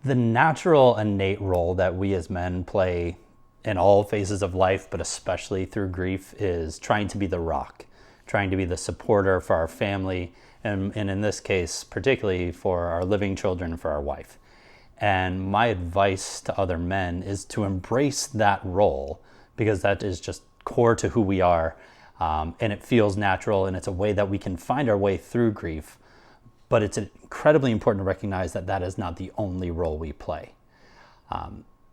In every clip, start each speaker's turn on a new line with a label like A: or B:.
A: The natural innate role that we as men play in all phases of life, but especially through grief, is trying to be the rock, trying to be the supporter for our family, and in this case, particularly for our living children and for our wife. And my advice to other men is to embrace that role, because that is just core to who we are, and it feels natural, and it's a way that we can find our way through grief. But it's incredibly important to recognize that that is not the only role we play.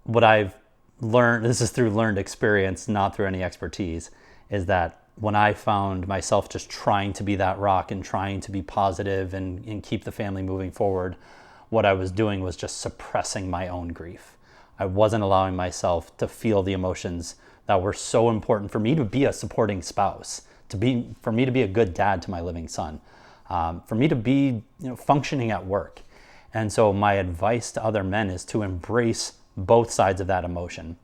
A: What I've learned, this is through learned experience, not through any expertise, is that when I found myself just trying to be that rock and trying to be positive and keep the family moving forward, what I was doing was just suppressing my own grief. I wasn't allowing myself to feel the emotions that were so important for me to be a supporting spouse, for me to be a good dad to my living son, for me to be functioning at work. And so my advice to other men is to embrace both sides of that emotion.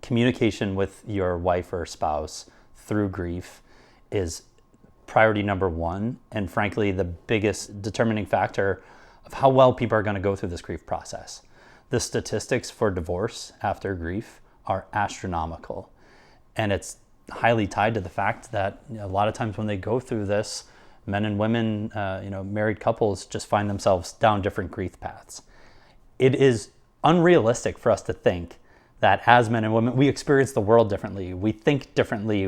A: Communication with your wife or spouse through grief is priority number one, and frankly, the biggest determining factor of how well people are going to go through this grief process. The statistics for divorce after grief are astronomical, and it's highly tied to the fact that a lot of times when they go through this, men and women, married couples just find themselves down different grief paths. It is unrealistic for us to think that as men and women, we experience the world differently. We think differently.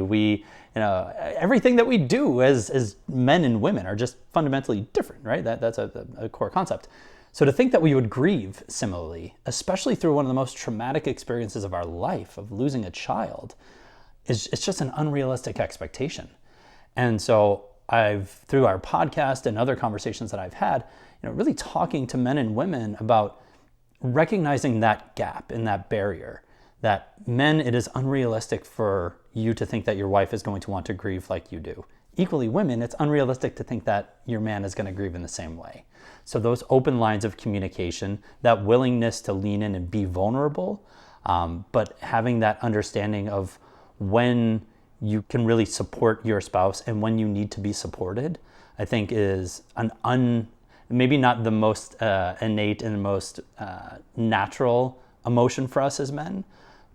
A: Everything that we do as men and women are just fundamentally different, right? That's a core concept. So to think that we would grieve similarly, especially through one of the most traumatic experiences of our life, of losing a child, it's just an unrealistic expectation. And so through our podcast and other conversations that I've had, really talking to men and women about recognizing that gap and that barrier, that men, it is unrealistic for you to think that your wife is going to want to grieve like you do. Equally, women, it's unrealistic to think that your man is going to grieve in the same way. So those open lines of communication, that willingness to lean in and be vulnerable, but having that understanding of when you can really support your spouse and when you need to be supported, I think is maybe not the most innate and the most natural emotion for us as men,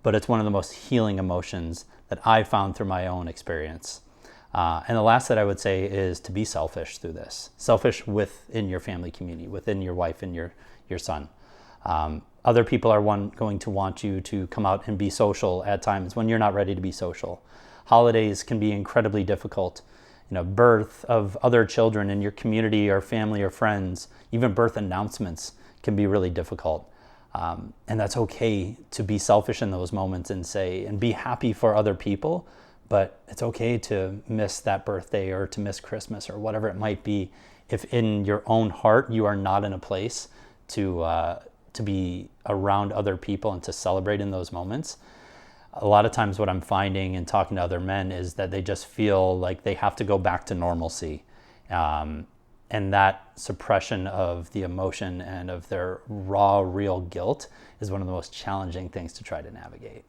A: but it's one of the most healing emotions that I found through my own experience. And the last that I would say is to be selfish through this. Selfish within your family community, within your wife and your son. Other people are going to want you to come out and be social at times when you're not ready to be social. Holidays can be incredibly difficult. Birth of other children in your community or family or friends, even birth announcements can be really difficult. And that's okay to be selfish in those moments and be happy for other people, but it's okay to miss that birthday or to miss Christmas or whatever it might be if in your own heart you are not in a place to be around other people and to celebrate in those moments. A lot of times what I'm finding and talking to other men is that they just feel like they have to go back to normalcy. And that suppression of the emotion and of their raw, real guilt is one of the most challenging things to try to navigate.